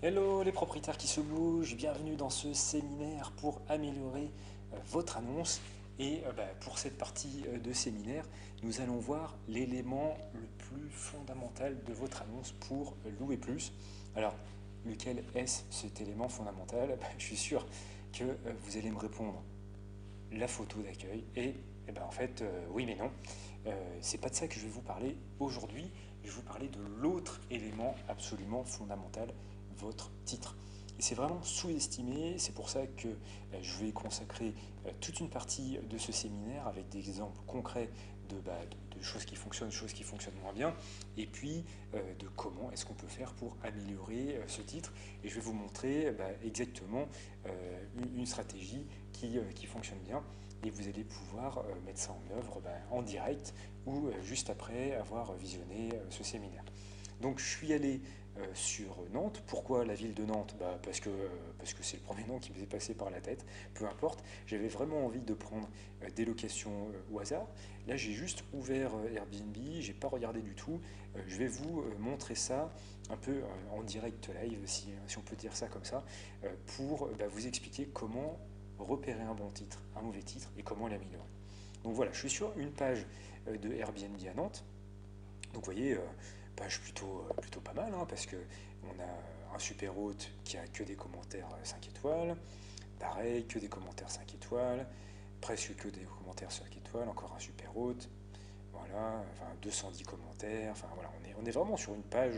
Hello les propriétaires qui se bougent, bienvenue dans ce séminaire pour améliorer votre annonce. Et pour cette partie de séminaire, nous allons voir l'élément le plus fondamental de votre annonce pour louer plus. Alors, lequel est-ce cet élément fondamental? Je suis sûr que vous allez me répondre la photo d'accueil. Et, en fait, oui mais non. C'est pas de ça que je vais vous parler aujourd'hui. Je vais vous parler de l'autre élément absolument fondamental, votre titre. Et c'est vraiment sous-estimé, c'est pour ça que je vais consacrer toute une partie de ce séminaire avec des exemples concrets de choses qui fonctionnent, choses qui fonctionnent moins bien, et puis de comment est-ce qu'on peut faire pour améliorer ce titre. Et je vais vous montrer exactement une stratégie qui fonctionne bien, et vous allez pouvoir mettre ça en œuvre en direct ou juste après avoir visionné ce séminaire. Donc je suis allé sur Nantes. Pourquoi la ville de Nantes? Parce que c'est le premier nom qui m'est passé par la tête, peu importe. J'avais vraiment envie de prendre des locations au hasard. Là j'ai juste ouvert Airbnb, j'ai pas regardé du tout. Je vais vous montrer ça un peu en direct live, si on peut dire ça comme ça, pour vous expliquer comment repérer un bon titre, un mauvais titre et comment l'améliorer. Donc voilà, je suis sur une page de Airbnb à Nantes. Donc vous voyez, page plutôt pas mal, hein, parce que on a un super hôte qui a que des commentaires 5 étoiles, pareil, que des commentaires 5 étoiles, presque que des commentaires 5 étoiles, encore un super hôte, voilà, enfin 210 commentaires, enfin voilà, on est vraiment sur une page,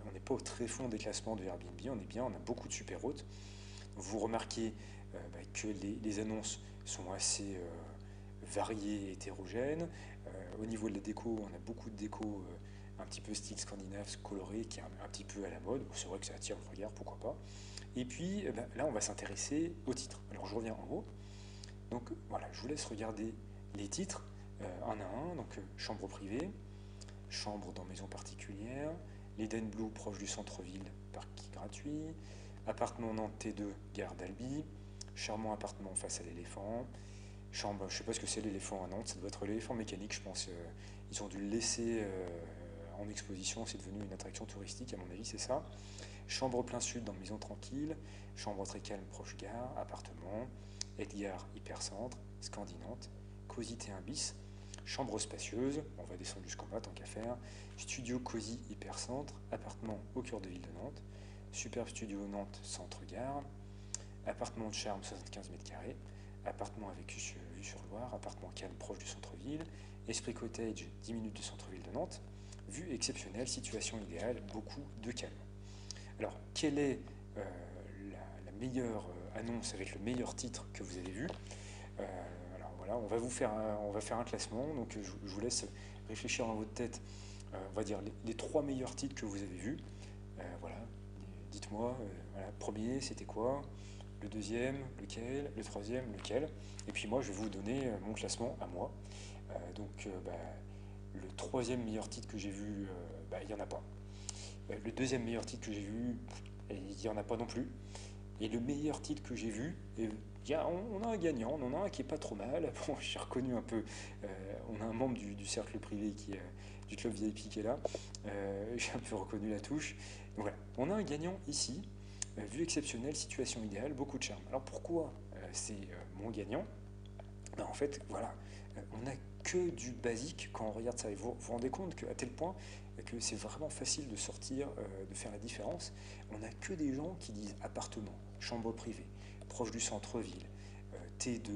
on n'est pas au très fond des classements de Airbnb, on est bien, on a beaucoup de super hôtes. Vous remarquez que les annonces sont assez variées et hétérogènes. Au niveau de la déco, on a beaucoup de déco un petit peu style scandinave, coloré, qui est un petit peu à la mode. C'est vrai que ça attire le regard, pourquoi pas. Et puis là, on va s'intéresser au titre. Alors je reviens en haut. Donc voilà, je vous laisse regarder les titres un à un. Donc chambre privée, chambre dans maison particulière, l'Eden Blue proche du centre-ville, parking gratuit, appartement Nantes T2, gare d'Albi, charmant appartement face à l'éléphant, chambre, je sais pas ce que c'est l'éléphant à Nantes, ça doit être l'éléphant mécanique, je pense. Ils ont dû le laisser en exposition, c'est devenu une attraction touristique, à mon avis, c'est ça. Chambre plein sud dans Maison Tranquille, chambre très calme proche gare, appartement, Edgar hypercentre, Scandinante, Cosy T1 bis, chambre spacieuse, on va descendre jusqu'en bas tant qu'à faire, studio Cosy hypercentre, appartement au cœur de ville de Nantes, superbe studio Nantes centre-gare, appartement de charme 75 mètres carrés, appartement avec vue sur Loire, appartement calme proche du centre-ville, Esprit Cottage 10 minutes du centre-ville de Nantes, vue exceptionnelle, situation idéale, beaucoup de calme. Alors, quelle est la meilleure annonce avec le meilleur titre que vous avez vu? Alors voilà, on va faire un classement, donc je vous laisse réfléchir dans votre tête, on va dire les trois meilleurs titres que vous avez vus. Voilà, dites-moi, voilà, premier c'était quoi? Le deuxième, lequel? Le troisième, lequel? Et puis moi, je vais vous donner mon classement à moi. Le troisième meilleur titre que j'ai vu, il n'y en a pas. Le deuxième meilleur titre que j'ai vu, il n'y en a pas non plus. Et le meilleur titre que j'ai vu, on a un gagnant, on en a un qui est pas trop mal. Bon, j'ai reconnu un peu, on a un membre du cercle privé du club VIP qui est là. J'ai un peu reconnu la touche. Donc voilà, on a un gagnant ici. Vue exceptionnelle, situation idéale, beaucoup de charme. Alors pourquoi c'est mon gagnant? En fait, voilà, on n'a que du basique quand on regarde ça. Et vous vous rendez compte qu'à tel point que c'est vraiment facile de sortir, de faire la différence. On n'a que des gens qui disent appartement, chambre privée, proche du centre-ville, T2,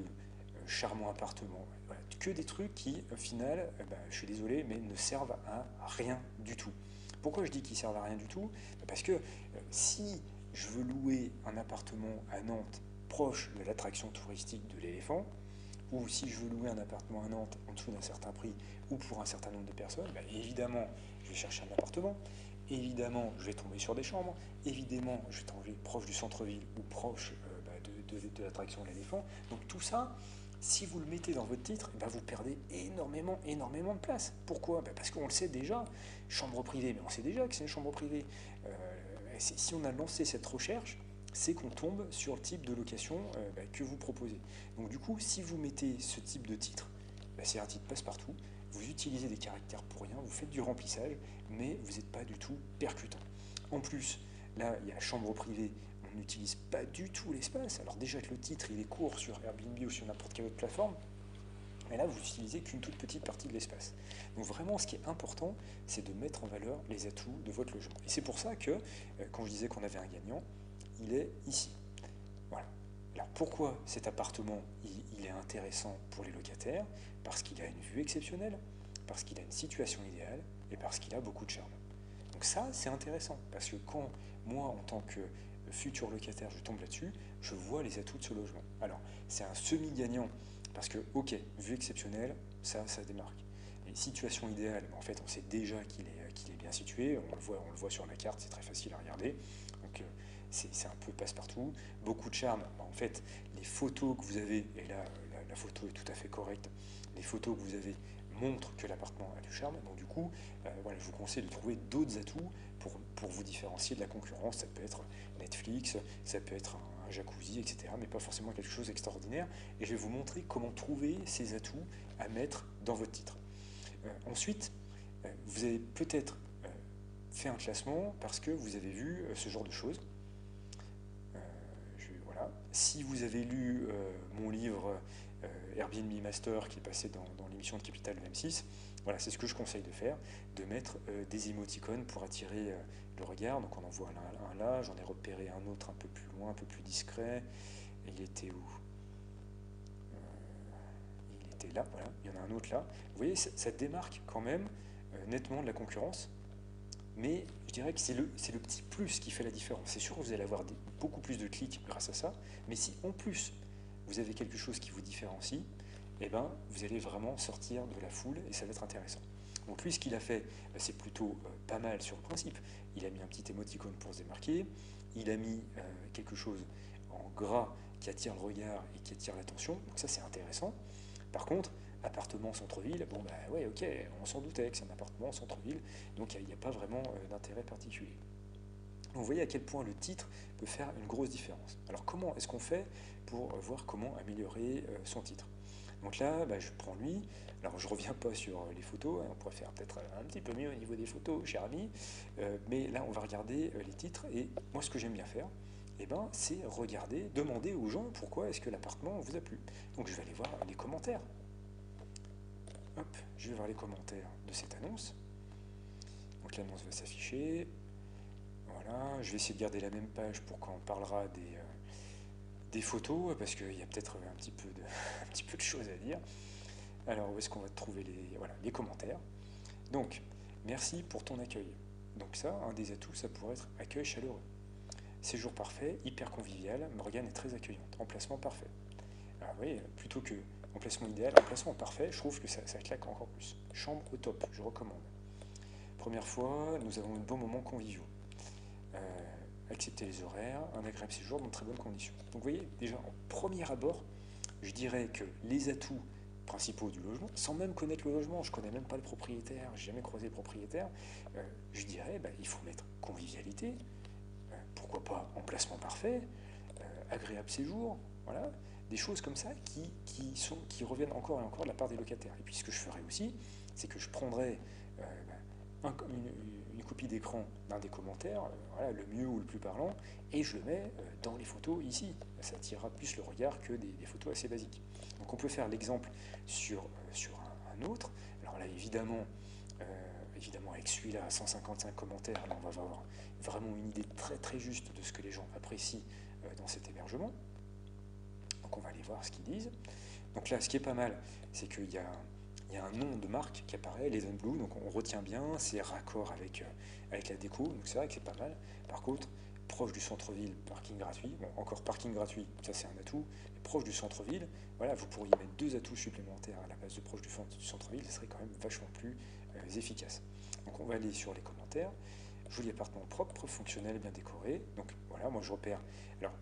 charmant appartement. Voilà, que des trucs qui, au final, je suis désolé, mais ne servent à rien du tout. Pourquoi je dis qu'ils servent à rien du tout? Parce que si je veux louer un appartement à Nantes proche de l'attraction touristique de l'éléphant, ou si je veux louer un appartement à Nantes en dessous d'un certain prix ou pour un certain nombre de personnes, évidemment, je vais chercher un appartement, évidemment, je vais tomber sur des chambres, évidemment, je vais tomber proche du centre-ville ou proche de l'attraction de l'éléphant. Donc tout ça, si vous le mettez dans votre titre, vous perdez énormément de place. Pourquoi? Parce qu'on le sait déjà, chambre privée, mais on sait déjà que c'est une chambre privée. Si on a lancé cette recherche, c'est qu'on tombe sur le type de location que vous proposez. Donc du coup, si vous mettez ce type de titre, c'est un titre passe-partout, vous utilisez des caractères pour rien, vous faites du remplissage, mais vous n'êtes pas du tout percutant. En plus, Là, il y a chambre privée, on n'utilise pas du tout l'espace. Alors déjà que le titre, il est court sur Airbnb ou sur n'importe quelle autre plateforme, mais là, vous n'utilisez qu'une toute petite partie de l'espace. Donc vraiment, ce qui est important, c'est de mettre en valeur les atouts de votre logement. Et c'est pour ça que, quand je disais qu'on avait un gagnant, il est ici. Voilà. Alors pourquoi cet appartement, il est intéressant pour les locataires? Parce qu'il a une vue exceptionnelle, parce qu'il a une situation idéale et parce qu'il a beaucoup de charme. Donc ça, c'est intéressant, parce que quand moi, en tant que futur locataire, je tombe là-dessus, je vois les atouts de ce logement. Alors, c'est un semi-gagnant, parce que, ok, vue exceptionnelle, ça démarque. Et situation idéale, en fait, on sait déjà qu'il est bien situé, on le voit sur la carte, c'est très facile à regarder. Donc, c'est un peu passe-partout. Beaucoup de charme, en fait, les photos que vous avez, et là, la photo est tout à fait correcte, les photos que vous avez montrent que l'appartement a du charme. Donc du coup, voilà, je vous conseille de trouver d'autres atouts pour vous différencier de la concurrence. Ça peut être Netflix, ça peut être un jacuzzi, etc. Mais pas forcément quelque chose d'extraordinaire. Et je vais vous montrer comment trouver ces atouts à mettre dans votre titre. Ensuite, vous avez peut-être fait un classement parce que vous avez vu ce genre de choses. Voilà. Si vous avez lu mon livre Airbnb Master qui est passé dans l'émission de Capital de M6, voilà, c'est ce que je conseille de faire, de mettre des émoticônes pour attirer le regard. Donc on en voit un là, j'en ai repéré un autre un peu plus loin, un peu plus discret. Et il était où? Il était là, voilà. Il y en a un autre là. Vous voyez, ça démarque quand même nettement de la concurrence. Mais je dirais que c'est le petit plus qui fait la différence. C'est sûr que vous allez avoir beaucoup plus de clics grâce à ça, mais si en plus vous avez quelque chose qui vous différencie, eh ben, vous allez vraiment sortir de la foule et ça va être intéressant. Donc lui, ce qu'il a fait, c'est plutôt pas mal sur le principe. Il a mis un petit émoticône pour se démarquer, il a mis quelque chose en gras qui attire le regard et qui attire l'attention, donc ça c'est intéressant. Par contre, appartement centre-ville, bon bah ouais, ok, on s'en doutait que c'est un appartement centre-ville, donc il n'y a pas vraiment d'intérêt particulier. Donc vous voyez à quel point le titre peut faire une grosse différence. Alors comment est-ce qu'on fait pour voir comment améliorer son titre? Donc là, bah, je prends lui, alors je ne reviens pas sur les photos, hein, on pourrait faire peut-être un petit peu mieux au niveau des photos, cher ami, mais là on va regarder les titres, et moi ce que j'aime bien faire, eh ben, c'est regarder, demander aux gens pourquoi est-ce que l'appartement vous a plu. Donc je vais aller voir les commentaires. Hop, je vais voir les commentaires de cette annonce. Donc l'annonce va s'afficher. Voilà, je vais essayer de garder la même page pour quand on parlera des photos, parce qu'il y a peut-être un petit peu de choses à dire. Alors, où est-ce qu'on va trouver les commentaires? Donc, merci pour ton accueil. Donc ça, un des atouts, ça pourrait être accueil chaleureux. Séjour parfait, hyper convivial, Morgane est très accueillante. Emplacement parfait. Alors, vous voyez, plutôt que emplacement idéal, emplacement parfait, je trouve que ça claque encore plus. Chambre au top, je recommande. Première fois, nous avons un bon moment conviviaux. Accepter les horaires, un agréable séjour dans de très bonnes conditions. Donc vous voyez, déjà en premier abord, je dirais que les atouts principaux du logement, sans même connaître le logement, je ne connais même pas le propriétaire, je n'ai jamais croisé le propriétaire, je dirais il faut mettre convivialité, pourquoi pas emplacement parfait, agréable séjour, voilà, des choses comme ça qui reviennent encore et encore de la part des locataires. Et puis ce que je ferais aussi, c'est que je prendrais une copie d'écran d'un des commentaires, voilà, le mieux ou le plus parlant, et je le mets dans les photos ici. Ça attirera plus le regard que des photos assez basiques. Donc on peut faire l'exemple sur un autre. Alors là, évidemment avec celui-là à 155 commentaires, là, on va avoir vraiment une idée très très juste de ce que les gens apprécient dans cet hébergement. Donc on va aller voir ce qu'ils disent. Donc là, ce qui est pas mal, c'est qu'il y a un nom de marque qui apparaît, Leiden Blue, donc on retient bien, c'est raccord avec la déco, donc c'est vrai que c'est pas mal. Par contre, proche du centre-ville, parking gratuit, bon, encore parking gratuit, ça c'est un atout, mais proche du centre-ville, voilà, vous pourriez mettre 2 atouts supplémentaires à la base de proche du centre-ville, ça serait quand même vachement plus efficace. Donc on va aller sur les commentaires, joli appartement propre, fonctionnel, bien décoré, donc voilà, moi je repère, alors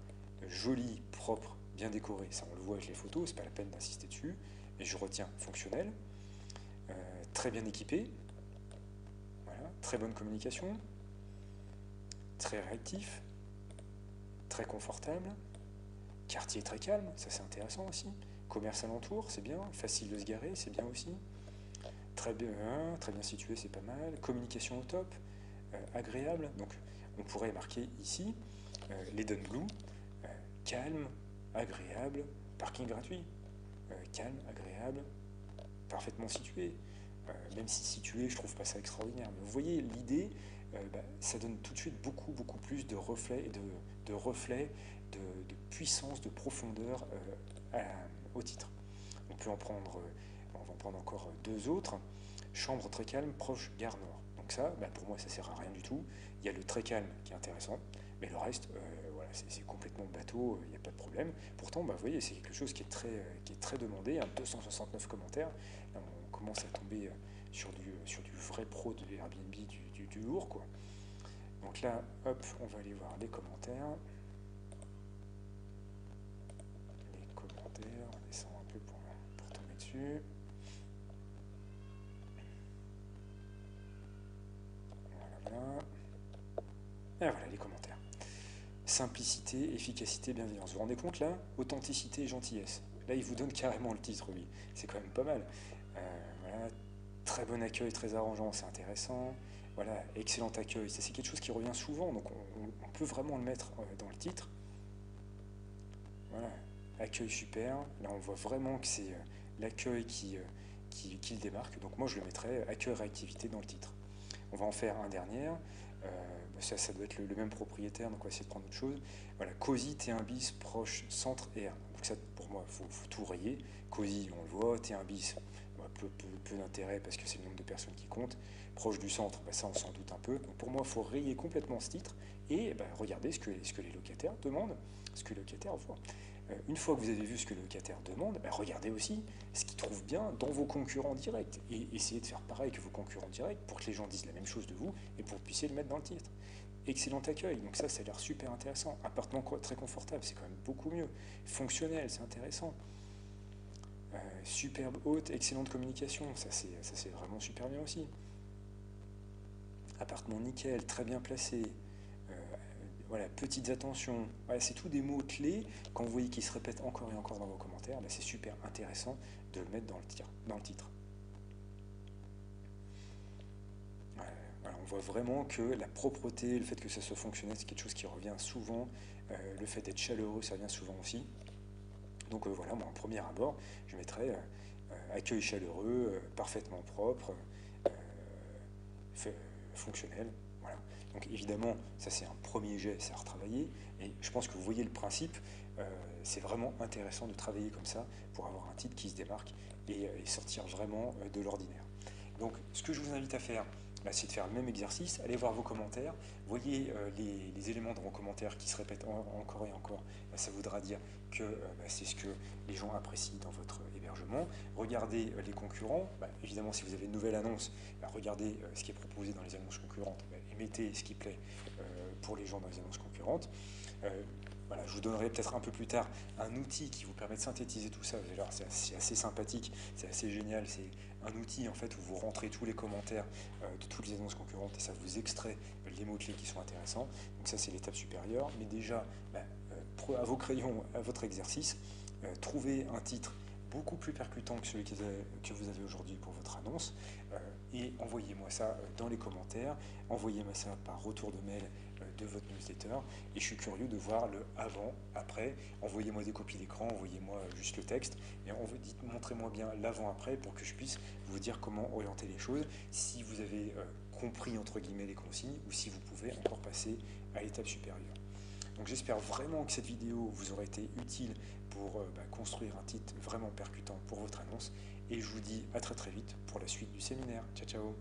joli, propre, bien décoré, ça on le voit avec les photos, c'est pas la peine d'insister dessus, mais je retiens fonctionnel, très bien équipé, voilà, très bonne communication, très réactif, très confortable, quartier très calme, ça c'est intéressant aussi, commerce alentour, c'est bien, facile de se garer, c'est bien aussi, très bien situé, c'est pas mal, communication au top, agréable, donc on pourrait marquer ici l'Eden Blue, calme, agréable, parking gratuit. Calme, agréable, parfaitement situé. Même si situé, je trouve pas ça extraordinaire. Mais vous voyez, l'idée, ça donne tout de suite beaucoup plus de reflets, de puissance, de profondeur au titre. On peut en prendre, on va en prendre encore deux autres. Chambre très calme, proche gare nord. Donc ça, pour moi, ça sert à rien du tout. Il y a le très calme qui est intéressant, mais le reste, voilà, c'est complètement bateau, il n'y a pas de problème. Pourtant, vous voyez, c'est quelque chose qui est très demandé, 269 commentaires. Là, on commence à tomber sur du vrai pro de Airbnb, du lourd, quoi. Donc là, hop, on va aller voir les commentaires. Les commentaires, on descend un peu pour tomber dessus. Voilà. Et voilà les commentaires. Simplicité, efficacité, bienveillance. Vous vous rendez compte là? Authenticité et gentillesse. Là, il vous donne carrément le titre, lui. C'est quand même pas mal. Voilà. Très bon accueil, très arrangeant, c'est intéressant. Voilà, excellent accueil. Ça, c'est quelque chose qui revient souvent, donc on peut vraiment le mettre dans le titre. Voilà, accueil super. Là, on voit vraiment que c'est l'accueil qui le démarque. Donc moi, je le mettrais accueil réactivité dans le titre. On va en faire un dernier. Ça doit être le même propriétaire, donc on va essayer de prendre autre chose. Voilà, Cozy, T1 bis, proche, centre et R. Donc ça, pour moi, il faut tout rayer. Cozy, on le voit, T1 bis, peu d'intérêt parce que c'est le nombre de personnes qui comptent. Proche du centre, ça on s'en doute un peu. Donc pour moi, il faut rayer complètement ce titre et regarder ce que les locataires demandent, ce que les locataires voient. Une fois que vous avez vu ce que le locataire demande, regardez aussi ce qu'il trouve bien dans vos concurrents directs et essayez de faire pareil que vos concurrents directs pour que les gens disent la même chose de vous et pour que vous puissiez le mettre dans le titre. Excellent accueil, donc ça a l'air super intéressant. Appartement très confortable, c'est quand même beaucoup mieux. Fonctionnel, c'est intéressant. Superbe hôte, excellente communication, ça c'est vraiment super bien aussi. Appartement nickel, très bien placé. Voilà, petites attentions. Voilà, c'est tous des mots clés. Quand vous voyez qu'ils se répètent encore et encore dans vos commentaires, c'est super intéressant de le mettre dans le titre. Voilà, on voit vraiment que la propreté, le fait que ça soit fonctionnel, c'est quelque chose qui revient souvent. Le fait d'être chaleureux, ça revient souvent aussi. Donc voilà, moi en premier abord, je mettrais accueil chaleureux, parfaitement propre, fonctionnel. Voilà. Donc évidemment, ça c'est un premier jet, c'est à retravailler. Et je pense que vous voyez le principe. C'est vraiment intéressant de travailler comme ça pour avoir un titre qui se démarque et sortir vraiment de l'ordinaire. Donc ce que je vous invite à faire, c'est de faire le même exercice, allez voir vos commentaires, voyez les éléments dans vos commentaires qui se répètent encore et encore, ça voudra dire que c'est ce que les gens apprécient dans votre hébergement. Regardez les concurrents, évidemment si vous avez une nouvelle annonce, regardez ce qui est proposé dans les annonces concurrentes et mettez ce qui plaît pour les gens dans les annonces concurrentes. Voilà, je vous donnerai peut-être un peu plus tard un outil qui vous permet de synthétiser tout ça. C'est assez sympathique, c'est assez génial. C'est un outil en fait où vous rentrez tous les commentaires de toutes les annonces concurrentes et ça vous extrait les mots-clés qui sont intéressants. Donc ça c'est l'étape supérieure. Mais déjà, à vos crayons, à votre exercice, trouvez un titre beaucoup plus percutant que celui que vous avez aujourd'hui pour votre annonce et envoyez-moi ça dans les commentaires, envoyez-moi ça par retour de mail de votre newsletter et je suis curieux de voir le avant, après, envoyez-moi des copies d'écran, envoyez-moi juste le texte et montrez-moi bien l'avant-après pour que je puisse vous dire comment orienter les choses, si vous avez compris entre guillemets les consignes ou si vous pouvez encore passer à l'étape supérieure. Donc j'espère vraiment que cette vidéo vous aura été utile pour construire un titre vraiment percutant pour votre annonce et je vous dis à très vite pour la suite du séminaire. Ciao ciao.